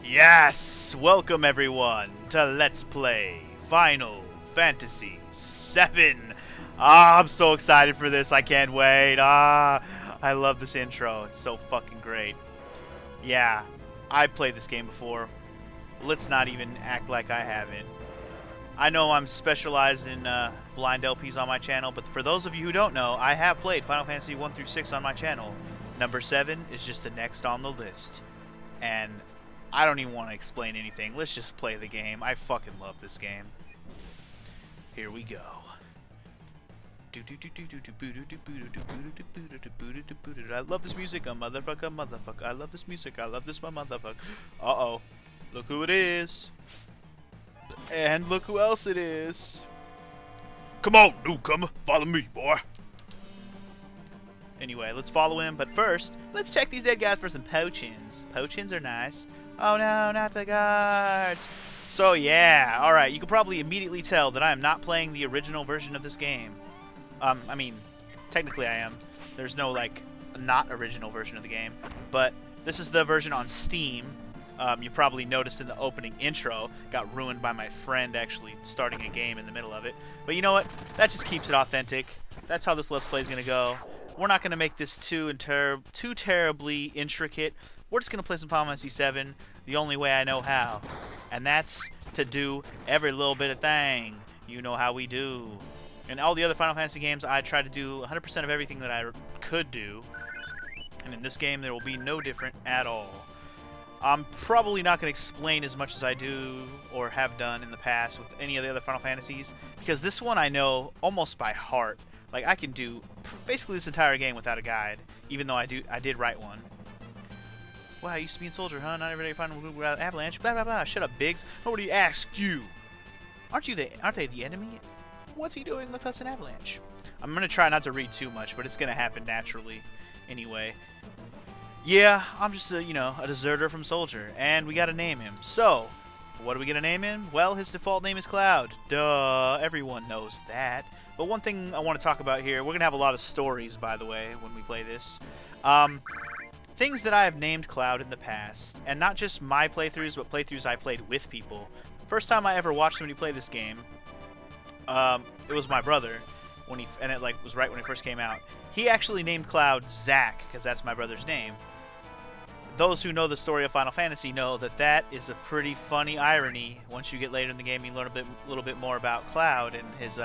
Yes! Welcome everyone to Let's Play Final Fantasy VII. I'm so excited for this. I can't wait. I love this intro. It's so fucking great. Yeah, I played this game before. Let's not even act like I haven't. I know I'm specialized in blind LPs on my channel, but for those of you who don't know, I have played Final Fantasy 1 through 6 on my channel. Number 7 is just the next on the list. And I don't even want to explain anything. Let's just play the game. I fucking love this game. Here we go. I love this music, motherfucker. I love this music. I love this motherfucker. Uh-oh. Look who it is. And look who else it is. Come on, newcomer. Follow me, boy. Anyway, let's follow him. But first, let's check these dead guys for some potions. Potions are nice. Oh no, not the guards. So yeah, alright, you can probably immediately tell that I am not playing the original version of this game. I mean, technically I am. There's no, like, not original version of the game. But this is the version on Steam. You probably noticed in the opening intro, got ruined by my friend actually starting a game in the middle of it. But you know what? That just keeps it authentic. That's how this Let's Play is going to go. We're not going to make this too terribly intricate. We're just going to play some Final Fantasy VII the only way I know how. And that's to do every little bit of thing. You know how we do. In all the other Final Fantasy games, I try to do 100% of everything that I could do. And in this game, there will be no different at all. I'm probably not going to explain as much as I do or have done in the past with any of the other Final Fantasies. Because this one I know almost by heart. Like, I can do basically this entire game without a guide. Even though I did write one. Wow, I used to be a soldier, huh? Not everybody find an avalanche. Blah blah blah. Shut up, Biggs. Nobody asked you. Aren't they the enemy? What's he doing with us in avalanche? I'm gonna try not to read too much, but it's gonna happen naturally, anyway. Yeah, I'm just a deserter from Soldier, and we gotta name him. So, what are we gonna name him? Well, his default name is Cloud. Duh, everyone knows that. But one thing I want to talk about here, we're gonna have a lot of stories, by the way, when we play this. Things that I have named Cloud in the past, and not just my playthroughs, but playthroughs I played with people. First time I ever watched somebody play this game, it was my brother, and it was right when it first came out. He actually named Cloud Zack, because that's my brother's name. Those who know the story of Final Fantasy know that that is a pretty funny irony. Once you get later in the game, you learn a little bit more about Cloud and his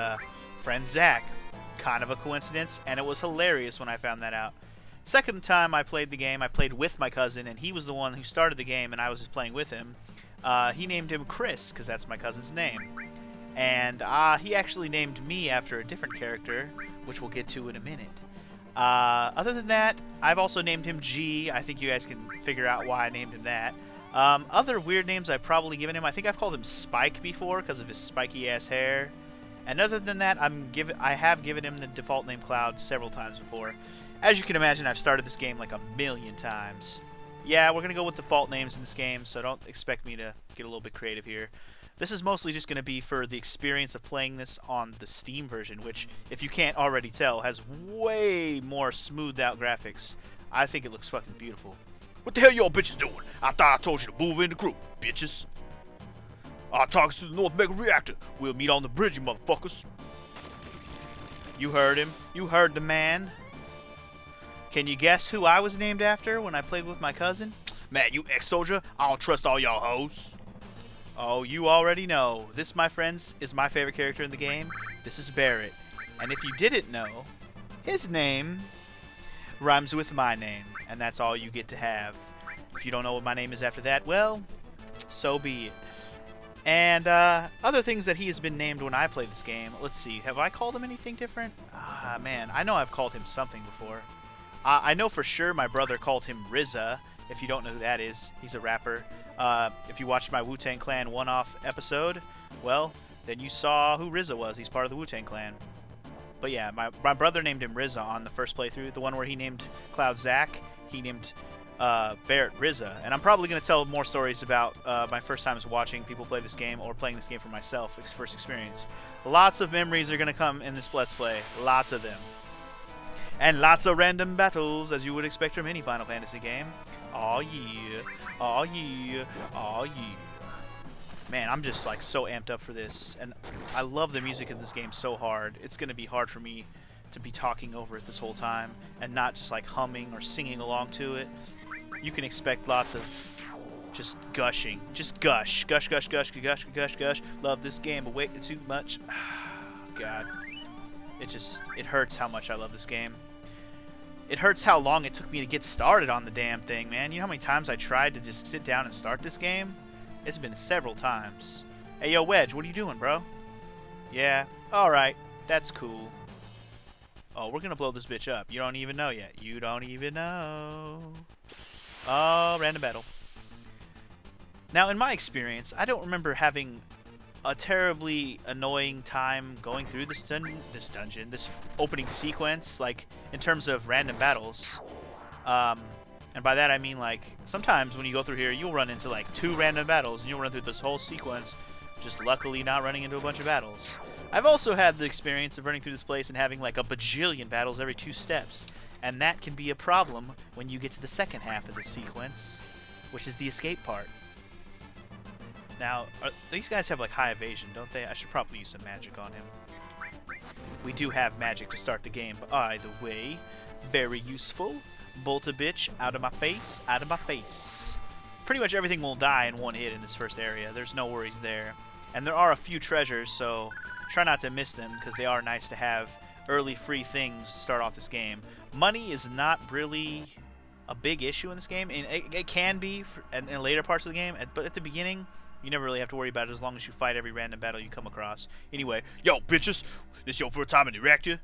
friend Zack. Kind of a coincidence, and it was hilarious when I found that out. Second time I played the game, I played with my cousin, and he was the one who started the game, and I was just playing with him. He named him Chris, because that's my cousin's name. And he actually named me after a different character, which we'll get to in a minute. Other than that, I've also named him G. I think you guys can figure out why I named him that. Other weird names I've probably given him, I think I've called him Spike before, because of his spiky-ass hair. And other than that, I have given him the default name Cloud several times before. As you can imagine, I've started this game like a million times. Yeah, we're going to go with default names in this game, so don't expect me to get a little bit creative here. This is mostly just going to be for the experience of playing this on the Steam version, which, if you can't already tell, has way more smoothed out graphics. I think it looks fucking beautiful. What the hell y'all bitches doing? I thought I told you to move in the group, bitches. Our target's to the North Mega Reactor. We'll meet on the bridge, you motherfuckers. You heard him. You heard the man. Can you guess who I was named after when I played with my cousin? Man, you ex-soldier, I don't trust all y'all hoes. Oh, you already know. This, my friends, is my favorite character in the game. This is Barrett. And if you didn't know, his name rhymes with my name. And that's all you get to have. If you don't know what my name is after that, well, so be it. And other things that he has been named when I played this game. Let's see, have I called him anything different? Ah, man, I know I've called him something before. I know for sure my brother called him RZA. If you don't know who that is, he's a rapper. If you watched my Wu-Tang Clan one-off episode, well, then you saw who RZA was. He's part of the Wu-Tang Clan. But yeah, my brother named him RZA on the first playthrough. The one where he named Cloud Zack, he named Barrett RZA. And I'm probably going to tell more stories about my first times watching people play this game or playing this game for myself, first experience. Lots of memories are going to come in this Let's Play. Lots of them. And lots of random battles, as you would expect from any Final Fantasy game. Aw yeah. Aw yeah. Aw yeah. Man, I'm just like so amped up for this, and I love the music in this game so hard. It's gonna be hard for me to be talking over it this whole time and not just like humming or singing along to it. You can expect lots of just gushing. Just gush. Gush, gush, gush, gush, gush, gush. Love this game, but wait too much. God. It hurts how much I love this game. It hurts how long it took me to get started on the damn thing, man. You know how many times I tried to just sit down and start this game? It's been several times. Hey, yo, Wedge, what are you doing, bro? Yeah, alright. That's cool. Oh, we're gonna blow this bitch up. You don't even know yet. You don't even know. Oh, random battle. Now, in my experience, I don't remember having a terribly annoying time going through this opening sequence, like, in terms of random battles. And by that I mean, like, sometimes when you go through here, you'll run into, like, 2 random battles, and you'll run through this whole sequence, just luckily not running into a bunch of battles. I've also had the experience of running through this place and having, like, a bajillion battles every 2 steps, and that can be a problem when you get to the second half of the sequence, which is the escape part. Now, these guys have, like, high evasion, don't they? I should probably use some magic on him. We do have magic to start the game, by the way. Very useful. Bolt a bitch, out of my face, out of my face. Pretty much everything will die in one hit in this first area. There's no worries there. And there are a few treasures, so try not to miss them, because they are nice to have early free things to start off this game. Money is not really a big issue in this game. And it can be in later parts of the game, but at the beginning, you never really have to worry about it as long as you fight every random battle you come across. Anyway, yo, bitches, this your first time in the reactor?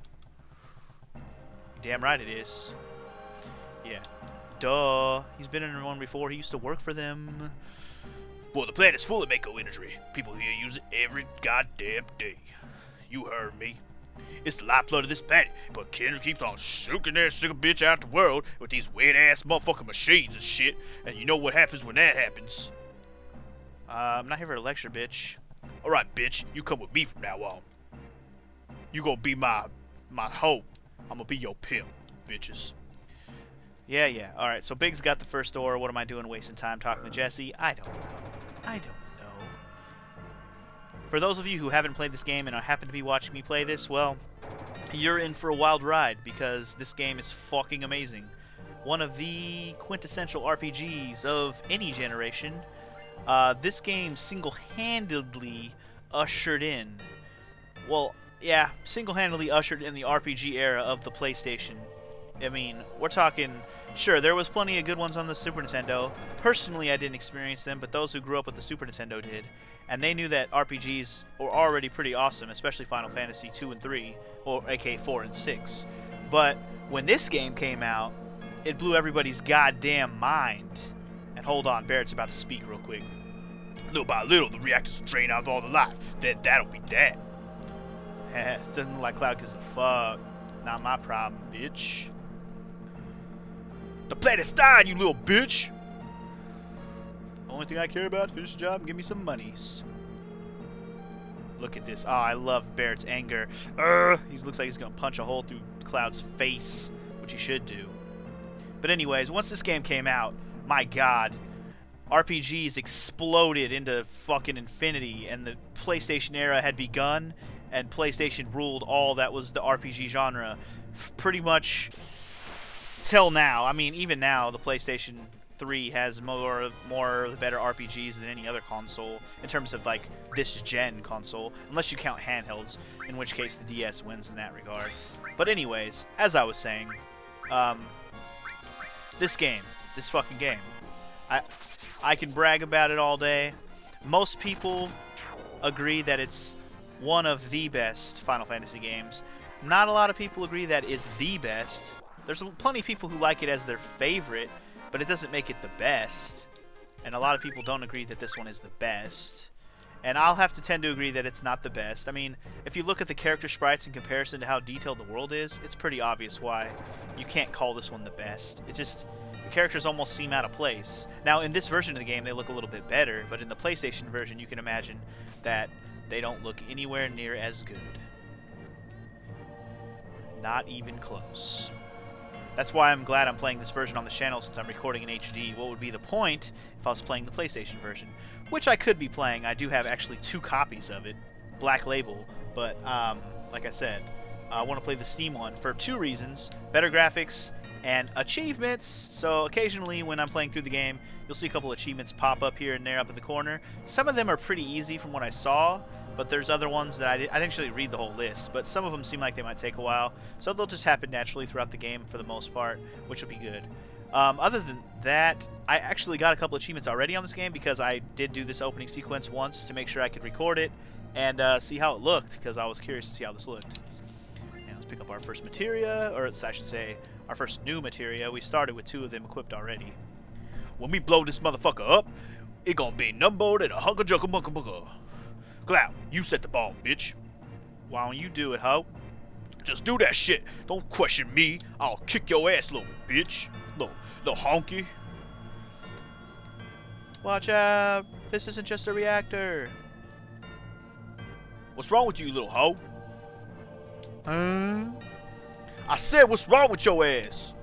Damn right it is. Yeah. Duh. He's been in one before. He used to work for them. Well, the planet is full of Mako energy. People here use it every goddamn day. You heard me. It's the lifeblood of this planet, but Kendra keeps on shooking that sick bitch out the world with these weird-ass motherfucking machines and shit, and you know what happens when that happens. I'm not here for a lecture, bitch. Alright, bitch. You come with me from now on. You gonna be my hoe. I'm gonna be your pimp, bitches. Yeah. Alright, so Big's got the first door. What am I doing wasting time talking to Jesse? I don't know. For those of you who haven't played this game and happen to be watching me play this, well, you're in for a wild ride, because this game is fucking amazing. One of the quintessential RPGs of any generation. This game single-handedly ushered in, well, yeah, single-handedly ushered in the RPG era of the PlayStation. I mean, we're talking, sure, there was plenty of good ones on the Super Nintendo. Personally, I didn't experience them, but those who grew up with the Super Nintendo did. And they knew that RPGs were already pretty awesome, especially Final Fantasy 2 and 3, or aka 4 and 6. But when this game came out, it blew everybody's goddamn mind. And hold on, Barrett's about to speak real quick. Little by little, the reactors will drain out all the life. Then that'll be that. Heh, doesn't look like Cloud gives a fuck. Not my problem, bitch. The planet's dying, you little bitch! Only thing I care about, finish the job and give me some monies. Look at this. Oh, I love Barrett's anger. He looks like he's gonna punch a hole through Cloud's face, which he should do. But anyways, once this game came out, my god, RPGs exploded into fucking infinity, and the PlayStation era had begun, and PlayStation ruled all that was the RPG genre pretty much till now. I mean, even now, the PlayStation 3 has more of the better RPGs than any other console in terms of, like, this gen console, unless you count handhelds, in which case the DS wins in that regard. But anyways, as I was saying, this fucking game, I can brag about it all day. Most people agree that it's one of the best Final Fantasy games. Not a lot of people agree that is the best. There's plenty of people who like it as their favorite, but it doesn't make it the best. And a lot of people don't agree that this one is the best. And I'll have to tend to agree that it's not the best. I mean, if you look at the character sprites in comparison to how detailed the world is, it's pretty obvious why you can't call this one the best. It just, the characters almost seem out of place. Now, in this version of the game, they look a little bit better, but in the PlayStation version, you can imagine that they don't look anywhere near as good. Not even close. That's why I'm glad I'm playing this version on the channel since I'm recording in HD. What would be the point if I was playing the PlayStation version? Which I could be playing. I do have actually 2 copies of it. Black Label. But, like I said, I want to play the Steam one for 2 reasons. Better graphics and achievements. So occasionally when I'm playing through the game, you'll see a couple achievements pop up here and there up in the corner. Some of them are pretty easy from what I saw. But there's other ones that I didn't actually read the whole list, but some of them seem like they might take a while, so they'll just happen naturally throughout the game for the most part, which will be good. Other than that, I actually got a couple achievements already on this game because I did do this opening sequence once to make sure I could record it and see how it looked, because I was curious to see how this looked. And let's pick up our first materia, or I should say, our first new materia. We started with 2 of them equipped already. When we blow this motherfucker up, it gonna be none more than a hunka junka bunka bunka. Cloud, you set the bomb, bitch. Why don't you do it, ho? Just do that shit. Don't question me. I'll kick your ass, little bitch. Little honky. Watch out. This isn't just a reactor. What's wrong with you, little hoe? I said, what's wrong with your ass?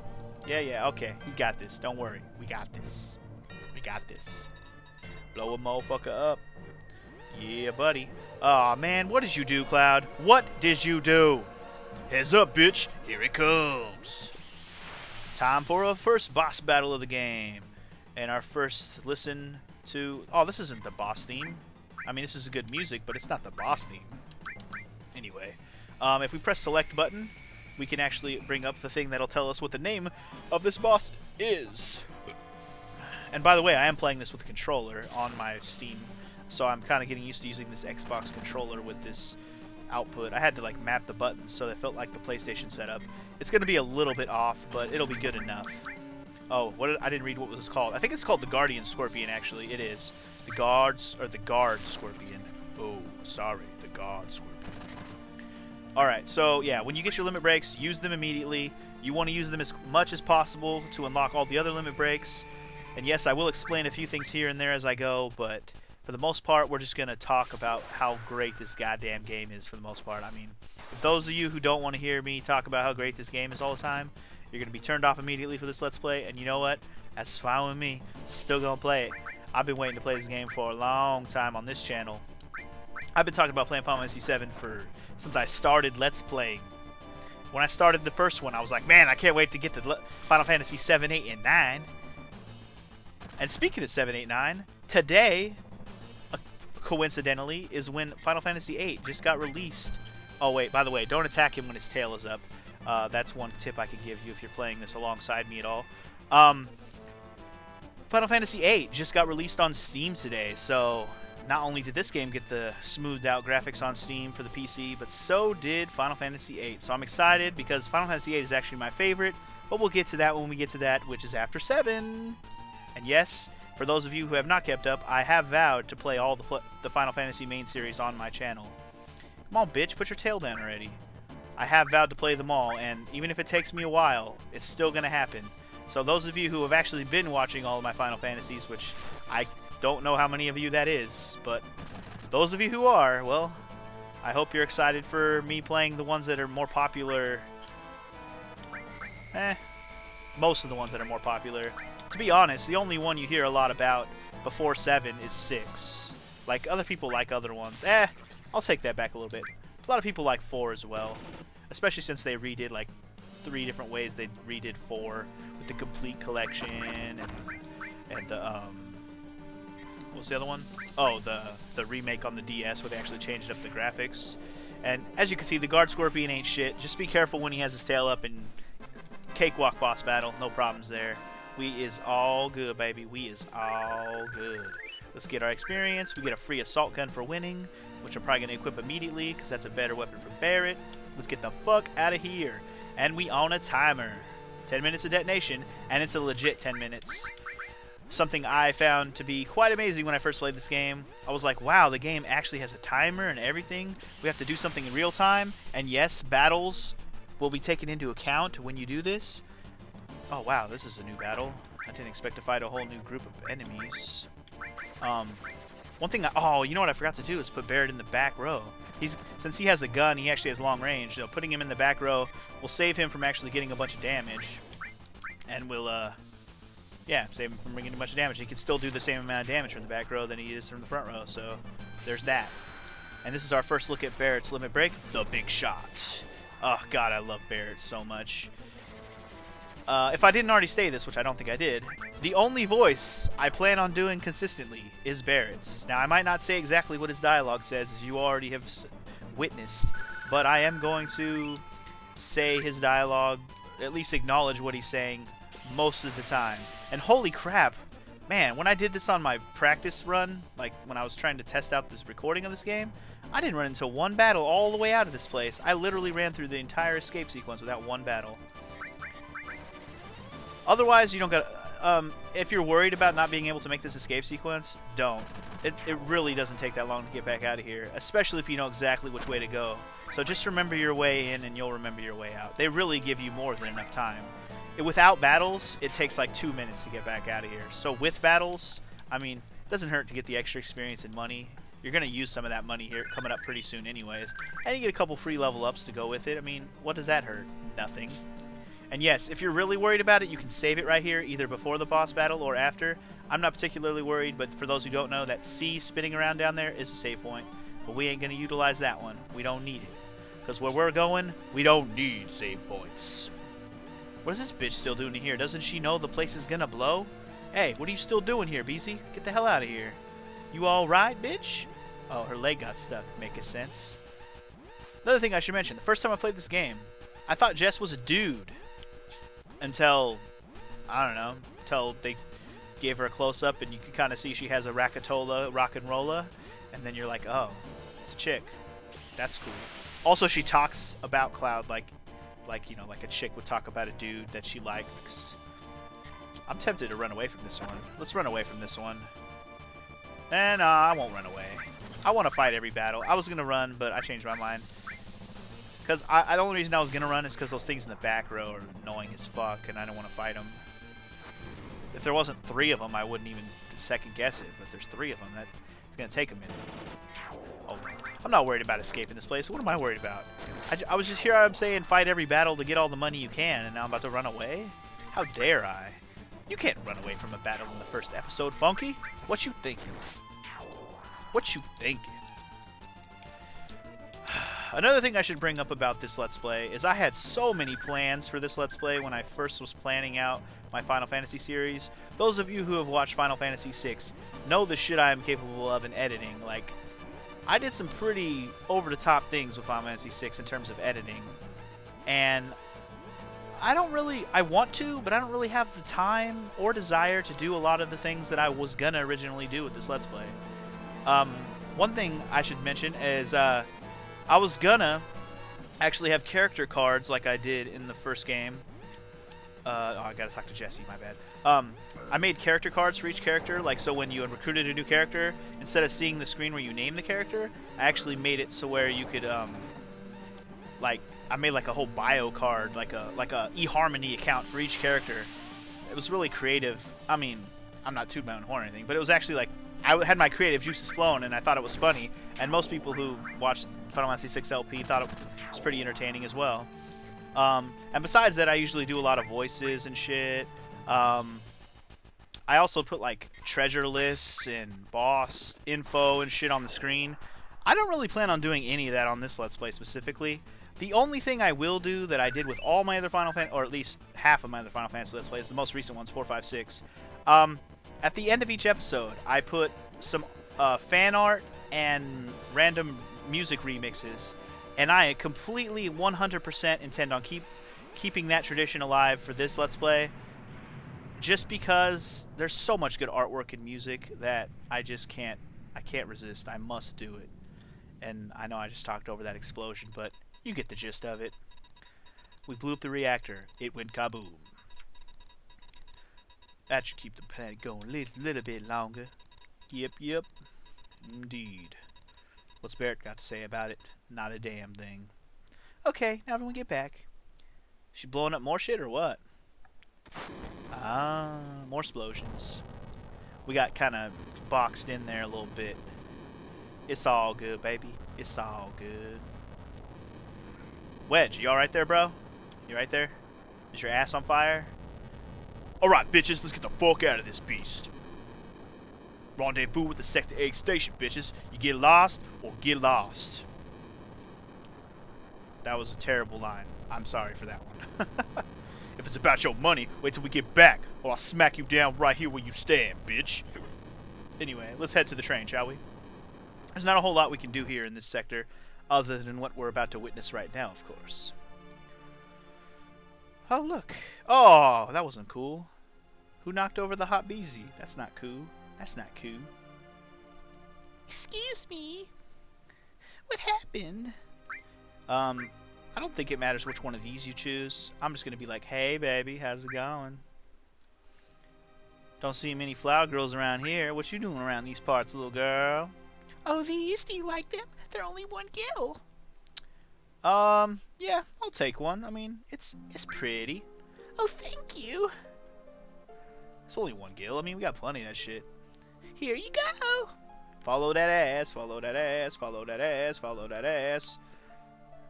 Yeah, okay. You got this. Don't worry. We got this. We got this. Blow a motherfucker up. Yeah, buddy. Aw, man, what did you do, Cloud? What did you do? Heads up, bitch. Here it comes. Time for our first boss battle of the game. And our first listen to... Oh, this isn't the boss theme. I mean, this is good music, but it's not the boss theme. Anyway, if we press select button, we can actually bring up the thing that'll tell us what the name of this boss is. And by the way, I am playing this with a controller on my Steam. So I'm kind of getting used to using this Xbox controller with this output. I had to like map the buttons so they felt like the PlayStation setup. It's going to be a little bit off, but it'll be good enough. Oh, I didn't read what was called. I think it's called the Guardian Scorpion, actually. It is. The Guard Scorpion. Oh, sorry. The Guard Scorpion. Alright, so yeah, when you get your limit breaks, use them immediately. You want to use them as much as possible to unlock all the other limit breaks. And yes, I will explain a few things here and there as I go, but... for the most part, we're just going to talk about how great this goddamn game is for the most part. I mean, if those of you who don't want to hear me talk about how great this game is all the time, you're going to be turned off immediately for this Let's Play. And you know what? That's fine with me. Still going to play it. I've been waiting to play this game for a long time on this channel. I've been talking about playing Final Fantasy VII since I started Let's Playing. When I started the first one, I was like, man, I can't wait to get to Final Fantasy 7, 8, and 9. And speaking of 7, 8, 9, today... coincidentally, is when Final Fantasy VIII just got released. Oh wait, by the way, don't attack him when his tail is up. That's one tip I could give you if you're playing this alongside me at all. Final Fantasy VIII just got released on Steam today, so not only did this game get the smoothed out graphics on Steam for the PC, but so did Final Fantasy VIII. So I'm excited because Final Fantasy VIII is actually my favorite, but we'll get to that when we get to that, which is after 7. And yes, for those of you who have not kept up, I have vowed to play all the Final Fantasy main series on my channel. Come on, bitch, put your tail down already. I have vowed to play them all, and even if it takes me a while, it's still going to happen. So those of you who have actually been watching all of my Final Fantasies, which I don't know how many of you that is, but those of you who are, well, I hope you're excited for me playing the ones that are more popular. Most of the ones that are more popular. To be honest, the only one you hear a lot about before 7 is 6. Like, other people like other ones. I'll take that back a little bit. A lot of people like 4 as well. Especially since they redid, like, 3 different ways they redid 4. With the complete collection and the, what's the other one? Oh, the remake on the DS where they actually changed up the graphics. And as you can see, the Guard Scorpion ain't shit. Just be careful when he has his tail up and cakewalk boss battle. No problems there. We is all good, baby. We is all good. Let's get our experience. We get a free assault gun for winning, which I'm probably going to equip immediately because that's a better weapon for Barret. Let's get the fuck out of here. And we own a timer. 10 minutes of detonation, and it's a legit 10 minutes. Something I found to be quite amazing when I first played this game. I was like, wow, the game actually has a timer and everything. We have to do something in real time. And yes, battles will be taken into account when you do this. Oh wow, this is a new battle. I didn't expect to fight a whole new group of enemies. One thing you know what I forgot to do is put Barret in the back row. Since he has a gun, he actually has long range. So putting him in the back row will save him from actually getting a bunch of damage. and will yeah, save him from bringing too much damage. He can still do the same amount of damage from the back row than he is from the front row, so there's that. And this is our first look at Barrett's limit break, the big shot. Oh god, I love Barrett so much. If I didn't already say this, which I don't think I did, the only voice I plan on doing consistently is Barrett's. Now, I might not say exactly what his dialogue says, as you already have witnessed, but I am going to say his dialogue, at least acknowledge what he's saying most of the time. And holy crap, man, when I did this on my practice run, like when I was trying to test out this recording of this game, I didn't run into one battle all the way out of this place. I literally ran through the entire escape sequence without one battle. Otherwise, you don't got. If you're worried about not being able to make this escape sequence, don't. It really doesn't take that long to get back out of here, especially if you know exactly which way to go. So just remember your way in, and you'll remember your way out. They really give you more than enough time. Without battles, it takes like 2 minutes to get back out of here. So with battles, I mean, it doesn't hurt to get the extra experience and money. You're going to use some of that money here coming up pretty soon anyways. And you get a couple free level ups to go with it. I mean, what does that hurt? Nothing. And yes, if you're really worried about it, you can save it right here, either before the boss battle or after. I'm not particularly worried, but for those who don't know, that C spinning around down there is a save point. But we ain't going to utilize that one. We don't need it. Because where we're going, we don't need save points. What is this bitch still doing here? Doesn't she know the place is going to blow? Hey, what are you still doing here, BZ? Get the hell out of here. You alright, bitch? Oh, her leg got stuck. Make sense. Another thing I should mention. The first time I played this game, I thought Jess was a dude. Until, I don't know, until they gave her a close-up and you can kind of see she has a rackatola, rock and rolla, and then you're like, oh, it's a chick. That's cool. Also, she talks about Cloud like you know, like a chick would talk about a dude that she likes. I'm tempted to run away from this one. Let's run away from this one. And I won't run away. I want to fight every battle. I was gonna run, but I changed my mind. Because the only reason I was going to run is because those things in the back row are annoying as fuck, and I don't want to fight them. If there wasn't 3 of them, I wouldn't even second guess it, but there's 3 of them. It's going to take a minute. Oh, I'm not worried about escaping this place. What am I worried about? I was just here, I'm saying fight every battle to get all the money you can, and now I'm about to run away? How dare I? You can't run away from a battle in the first episode, Funky. What you thinking? What you thinking? Another thing I should bring up about this Let's Play is I had so many plans for this Let's Play when I first was planning out my Final Fantasy series. Those of you who have watched Final Fantasy VI know the shit I am capable of in editing. Like, I did some pretty over-the-top things with Final Fantasy VI in terms of editing. And I want to, but I don't really have the time or desire to do a lot of the things that I was gonna originally do with this Let's Play. One thing I should mention is, I was gonna actually have character cards like I did in the first game. Oh, I gotta talk to Jesse, my bad. I made character cards for each character, like so when you recruited a new character, instead of seeing the screen where you name the character, I actually made it so where you could, like, I made like a whole bio card, like a eHarmony account for each character. It was really creative. I mean, I'm not tooting my own horn or anything, but it was actually like, I had my creative juices flowing, and I thought it was funny. And most people who watched Final Fantasy VI LP thought it was pretty entertaining as well. And besides that, I usually do a lot of voices and shit. I also put like treasure lists and boss info and shit on the screen. I don't really plan on doing any of that on this Let's Play specifically. The only thing I will do that I did with all my other Final Fantasy, or at least half of my other Final Fantasy Let's Plays, the most recent ones, 4, 5, 6. At the end of each episode, I put some fan art and random music remixes, and I completely 100% intend on keeping that tradition alive for this Let's Play, just because there's so much good artwork and music that I can't resist. I must do it. And I know I just talked over that explosion, but you get the gist of it. We blew up the reactor. It went kaboom. That should keep the planet going a little bit longer. Yep. Indeed. What's Barrett got to say about it? Not a damn thing. Okay, now when we get back. She blowing up more shit or what? Ah, more explosions. We got kind of boxed in there a little bit. It's all good, baby. It's all good. Wedge, you alright there, bro? You right there? Is your ass on fire? Alright, bitches, let's get the fuck out of this beast. Rendezvous with the Sector 8 station, bitches. You get lost or get lost. That was a terrible line. I'm sorry for that one. If it's about your money, wait till we get back, or I'll smack you down right here where you stand, bitch. Anyway, let's head to the train, shall we? There's not a whole lot we can do here in this sector, other than what we're about to witness right now, of course. Oh, look. Oh, that wasn't cool. Who knocked over the hot beezy? That's not cool. That's not cool. Excuse me. What happened? I don't think it matters which one of these you choose. I'm just gonna be like, hey baby, how's it going? Don't see many flower girls around here. What you doing around these parts, little girl? Oh, these? Do you like them? They're only one gill. Yeah, I'll take one. I mean, it's pretty. Oh, thank you. It's only one gill. I mean, we got plenty of that shit. Here you go. Follow that ass, follow that ass, follow that ass, follow that ass.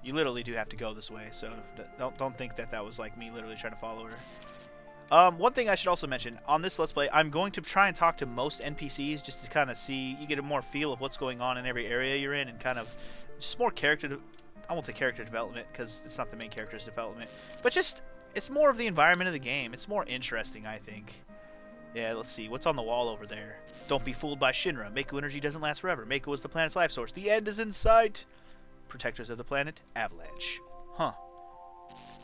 You literally do have to go this way, so don't think that that was like me literally trying to follow her. One thing I should also mention, on this Let's Play, I'm going to try and talk to most NPCs just to kind of see, you get a more feel of what's going on in every area you're in, and kind of just more character, I won't say character development, because it's not the main character's development, but just, it's more of the environment of the game. It's more interesting, I think. Yeah, let's see. What's on the wall over there? Don't be fooled by Shinra. Mako energy doesn't last forever. Mako is the planet's life source. The end is in sight. Protectors of the planet, Avalanche. Huh.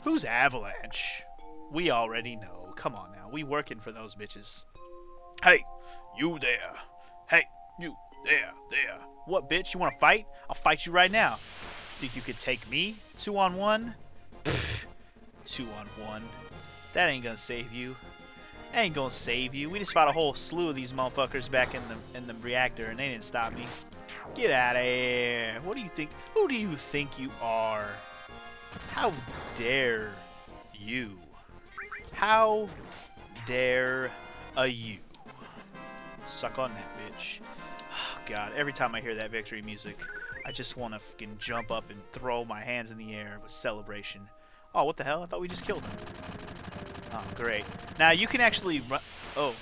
Who's Avalanche? We already know. Come on now. We working for those bitches. Hey, you there. Hey, you there. What, bitch? You want to fight? I'll fight you right now. Think you could take me? 2-on-1? 2-on-1. That ain't gonna save you. Ain't gonna save you. We just fought a whole slew of these motherfuckers back in the reactor, and they didn't stop me. Get out of here. What do you think? Who do you think you are? How dare you? How dare you? Suck on that, bitch. Oh, God, every time I hear that victory music, I just want to fucking jump up and throw my hands in the air with celebration. Oh, what the hell? I thought we just killed him. Oh, great. Now, you can actually run... Oh.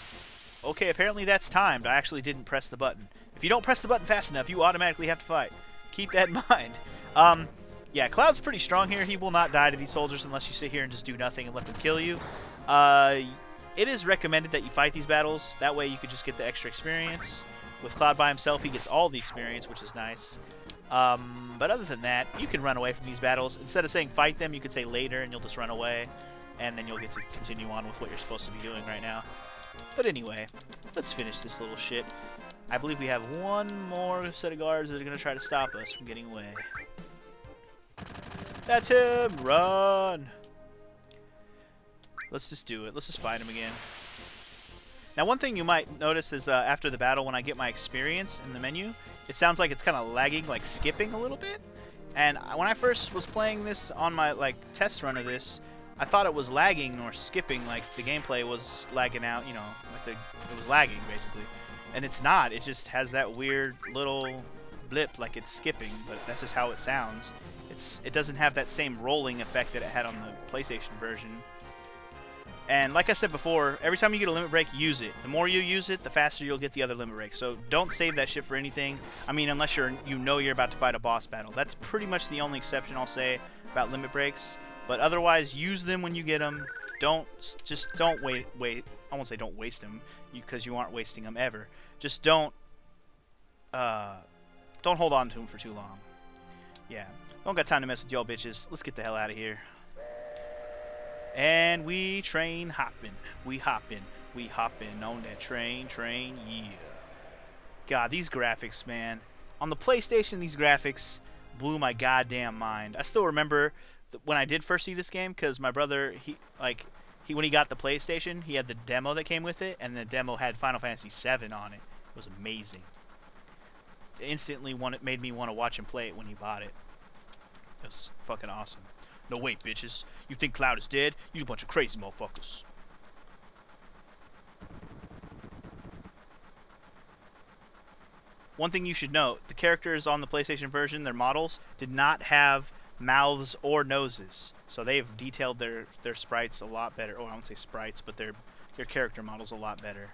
Okay, apparently that's timed. I actually didn't press the button. If you don't press the button fast enough, you automatically have to fight. Keep that in mind. Yeah, Cloud's pretty strong here. He will not die to these soldiers unless you sit here and just do nothing and let them kill you. It is recommended that you fight these battles. That way you could just get the extra experience. With Cloud by himself, he gets all the experience, which is nice. But other than that, you can run away from these battles. Instead of saying fight them, you could say later, and you'll just run away. And then you'll get to continue on with what you're supposed to be doing right now. But anyway, let's finish this little shit. I believe we have one more set of guards that are going to try to stop us from getting away. That's him! Run! Let's just do it. Let's just fight him again. Now, one thing you might notice is after the battle, when I get my experience in the menu, it sounds like it's kind of lagging, like skipping a little bit. And when I first was playing this on my test run of this, I thought it was lagging or skipping, like the gameplay was lagging out, you know, like it was lagging basically. And it's not. It just has that weird little blip, like it's skipping, but that's just how it sounds. It doesn't have that same rolling effect that it had on the PlayStation version. And like I said before, every time you get a limit break, use it. The more you use it, the faster you'll get the other limit break. So don't save that shit for anything. I mean, unless you know you're about to fight a boss battle. That's pretty much the only exception I'll say about limit breaks. But otherwise, use them when you get them. Don't wait. I won't say don't waste them, because you aren't wasting them ever. Just don't hold on to them for too long. Yeah, don't got time to mess with y'all bitches. Let's get the hell out of here. And we train hopping. We hopping on that train, yeah. God, these graphics, man. On the PlayStation, these graphics blew my goddamn mind. I still remember when I did first see this game, because my brother, when he got the PlayStation, he had the demo that came with it, and the demo had Final Fantasy VII on it. It was amazing. It instantly made me want to watch him play it when he bought it. It was fucking awesome. No, wait, bitches. You think Cloud is dead? You a bunch of crazy motherfuckers. One thing you should note, the characters on the PlayStation version, their models, did not have mouths or noses. So they've detailed their sprites a lot better. Oh, I won't say sprites, but their Your character model's a lot better.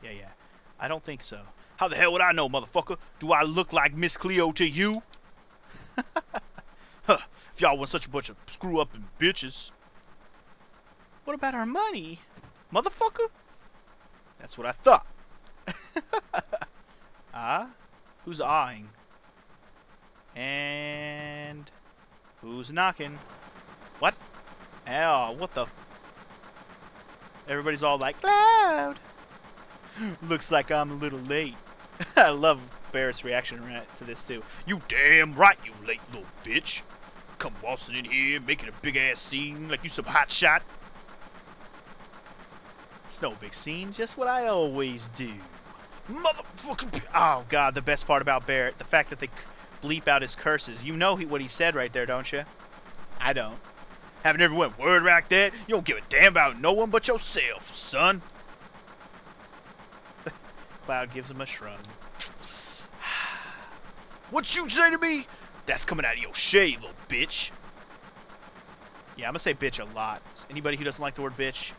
Yeah, yeah. I don't think so. How the hell would I know, motherfucker? Do I look like Miss Cleo to you? Huh. If y'all want such a bunch of screw-up-and bitches. What about our money? Motherfucker? That's what I thought. Ah? Who's awing? And... who's knocking? What? Oh, what the... Everybody's all like, Cloud! Looks like I'm a little late. I love Barrett's reaction to this, too. You damn right, you late little bitch. Come waltzing in here, making a big-ass scene like you some hot shot. It's no big scene, just what I always do. Motherfucking... Oh, God, the best part about Barrett, the fact that they bleep out his curses. You know what he said right there, don't you? I don't. Haven't ever went word like that? You don't give a damn about no one but yourself, son. Cloud gives him a shrug. What you say to me? That's coming out of your shade, little bitch. Yeah, I'm gonna say bitch a lot. Anybody who doesn't like the word bitch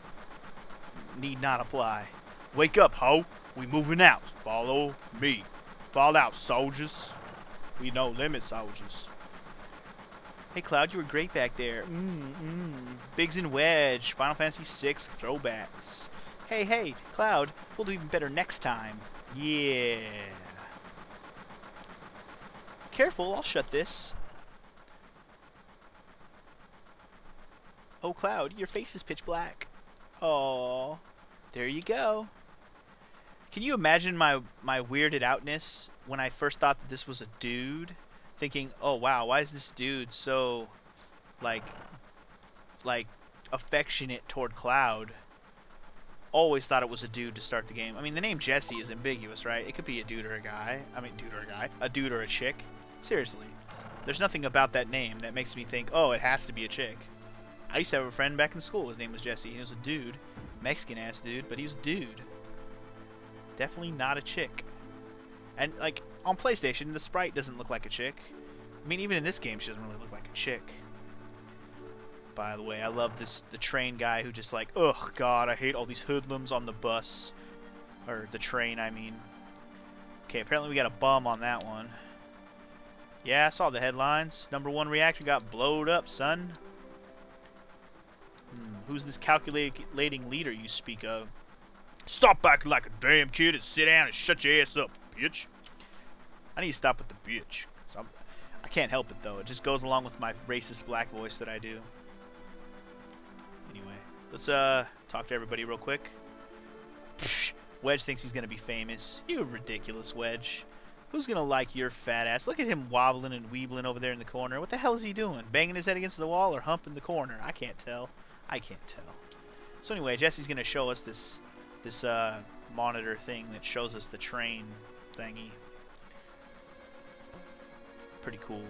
need not apply. Wake up, ho. We moving out. Follow me. Fall out, soldiers. We no limit, soldiers. Hey, Cloud, you were great back there. Biggs and Wedge. Final Fantasy VI throwbacks. Hey, Cloud, we'll do even better next time. Yeah. Careful, I'll shut this. Oh, Cloud, your face is pitch black. Oh, there you go. Can you imagine my weirded outness when I first thought that this was a dude? Thinking, oh, wow, why is this dude so, like affectionate toward Cloud? Always thought it was a dude to start the game. I mean, the name Jesse is ambiguous, right? It could be a dude or a guy. I mean, dude or a guy. A dude or a chick. Seriously. There's nothing about that name that makes me think, oh, it has to be a chick. I used to have a friend back in school. His name was Jesse. He was a dude. Mexican-ass dude, but he was a dude. Definitely not a chick. And, like, on PlayStation, the sprite doesn't look like a chick. I mean, even in this game, she doesn't really look like a chick. By the way, I love the train guy who just like, ugh, God, I hate all these hoodlums on the bus. Or the train, I mean. Okay, apparently we got a bum on that one. Yeah, I saw the headlines. #1 reactor got blowed up, son. Who's this calculating leader you speak of? Stop acting like a damn kid and sit down and shut your ass up, bitch. I need to stop with the bitch. I can't help it, though. It just goes along with my racist black voice that I do. Anyway, let's talk to everybody real quick. Psh, Wedge thinks he's going to be famous. You ridiculous, Wedge. Who's going to like your fat ass? Look at him wobbling and weebling over there in the corner. What the hell is he doing? Banging his head against the wall or humping the corner? I can't tell. I can't tell. So anyway, Jesse's going to show us this monitor thing that shows us the train thingy. Pretty cool.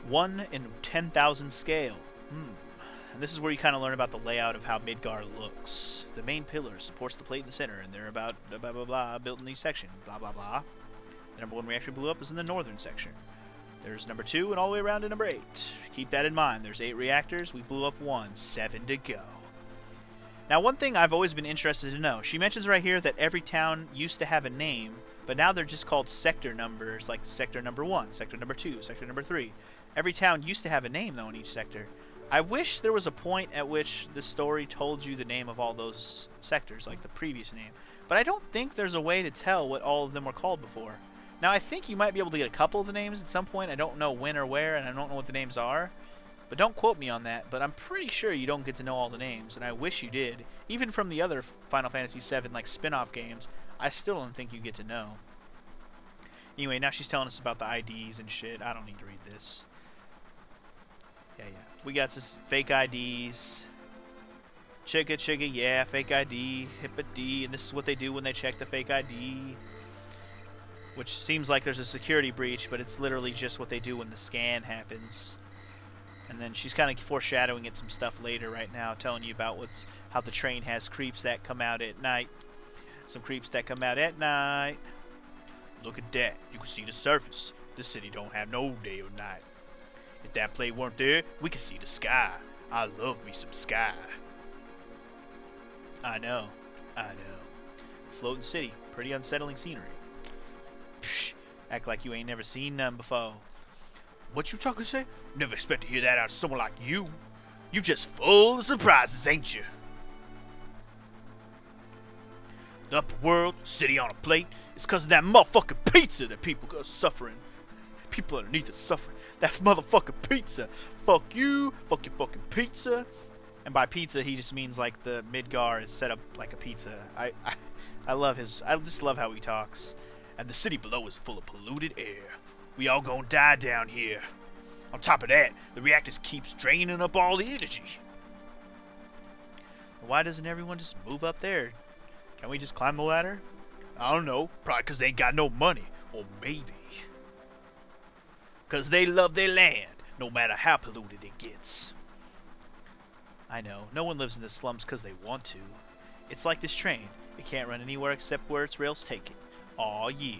1 in 10,000 scale. And this is where you kind of learn about the layout of how Midgar looks. The main pillar supports the plate in the center, and they're about blah blah blah built in these sections. Blah blah blah. The #1 reactor blew up is in the northern section. There's #2 and all the way around to #8. Keep that in mind. There's 8 reactors. We blew up 1. 7 to go. Now, one thing I've always been interested to know. She mentions right here that every town used to have a name, but now they're just called sector numbers, like sector #1, sector #2, sector #3. Every town used to have a name, though, in each sector. I wish there was a point at which the story told you the name of all those sectors, like the previous name. But I don't think there's a way to tell what all of them were called before. Now, I think you might be able to get a couple of the names at some point. I don't know when or where, and I don't know what the names are. But don't quote me on that, but I'm pretty sure you don't get to know all the names, and I wish you did. Even from the other Final Fantasy VII, like, spin-off games, I still don't think you get to know. Anyway, now she's telling us about the IDs and shit. I don't need to read this. Yeah. We got some fake IDs. Chigga, yeah, fake ID, hippa-D, and this is what they do when they check the fake ID. Which seems like there's a security breach, but it's literally just what they do when the scan happens. And then she's kind of foreshadowing it some stuff later right now, telling you about how the train has creeps that come out at night. Some creeps that come out at night. Look at that. You can see the surface. This city don't have no day or night. If that plate weren't there, we could see the sky. I love me some sky. I know. I know. Floating city. Pretty unsettling scenery. Psh, act like you ain't never seen none before. What you talking say? Never expect to hear that out of someone like you. You just full of surprises, ain't you? The upper world, city on a plate, it's cause of that motherfucking pizza that people are suffering. People underneath are suffering. That motherfucking pizza. Fuck you, fuck your fucking pizza. And by pizza, he just means like the Midgar is set up like a pizza. I love his, I just love how he talks. And the city below is full of polluted air. We all gonna die down here. On top of that, the reactors keeps draining up all the energy. Why doesn't everyone just move up there? Can we just climb the ladder? I don't know. Probably because they ain't got no money. Or maybe because they love their land, no matter how polluted it gets. I know. No one lives in the slums because they want to. It's like this train. It can't run anywhere except where its rails take it. Aw, yeah.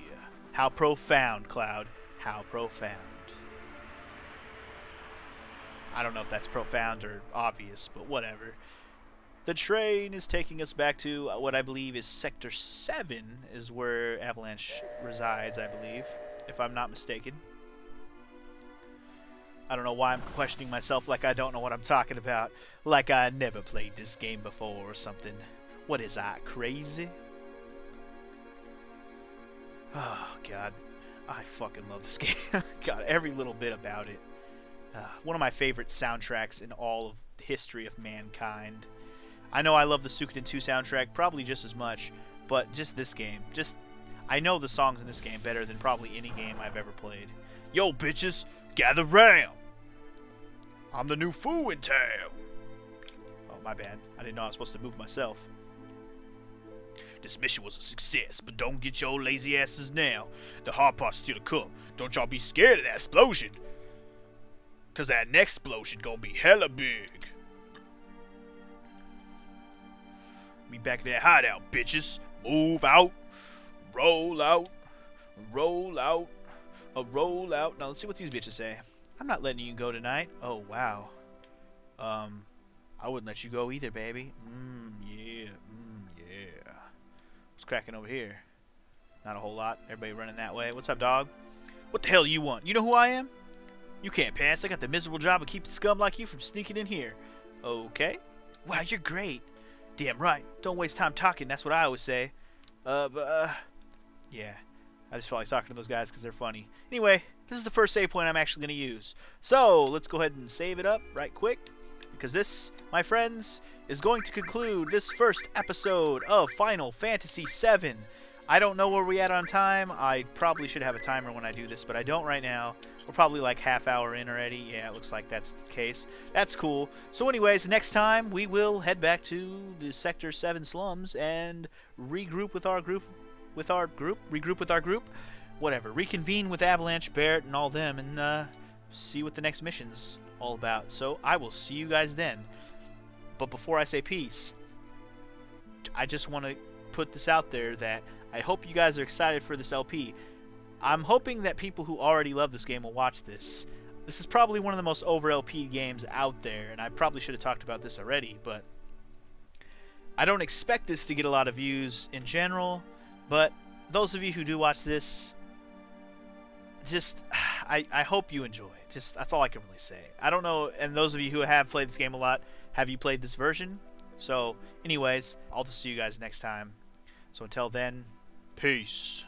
How profound, Cloud. How profound. I don't know if that's profound or obvious, but whatever. The train is taking us back to what I believe is Sector 7 is where Avalanche resides, I believe, if I'm not mistaken. I don't know why I'm questioning myself like I don't know what I'm talking about, like I never played this game before or something. What is I, crazy? Oh, God. I fucking love this game. God, every little bit about it. One of my favorite soundtracks in all of the history of mankind. I know I love the Suikoden 2 soundtrack probably just as much, but just this game. I know the songs in this game better than probably any game I've ever played. Yo, bitches, gather round. I'm the new fool in town. Oh, my bad. I didn't know I was supposed to move myself. This mission was a success, but don't get your lazy asses now. The hard part's still to come. Don't y'all be scared of that explosion. Cause that next explosion gonna be hella big. Me back in that hideout, bitches. Move out. Roll out. Roll out. Roll out. Now let's see what these bitches say. I'm not letting you go tonight. Oh, wow. I wouldn't let you go either, baby. Yeah. Yeah. What's cracking over here? Not a whole lot. Everybody running that way. What's up, dog? What the hell do you want? You know who I am? You can't pass. I got the miserable job of keeping scum like you from sneaking in here. Okay. Wow, you're great. Damn right. Don't waste time talking. That's what I always say. Yeah. I just felt like talking to those guys because they're funny. Anyway, this is the first save point I'm actually going to use. So, let's go ahead and save it up right quick. Because this, my friends, is going to conclude this first episode of Final Fantasy VII. I don't know where we at on time. I probably should have a timer when I do this, but I don't right now. We're probably like half hour in already. Yeah, it looks like that's the case. That's cool. So anyways, next time we will head back to the Sector 7 slums and regroup with our group. Regroup with our group. Whatever. Reconvene with Avalanche, Barrett, and all them, and see what the next mission's all about. So I will see you guys then. But before I say peace, I just want to put this out there that I hope you guys are excited for this LP. I'm hoping that people who already love this game will watch this. This is probably one of the most over LP games out there, and I probably should have talked about this already, but I don't expect this to get a lot of views in general, but those of you who do watch this, I hope you enjoy it. That's all I can really say. I don't know, and those of you who have played this game a lot, have you played this version? So, anyways, I'll just see you guys next time. So until then, peace.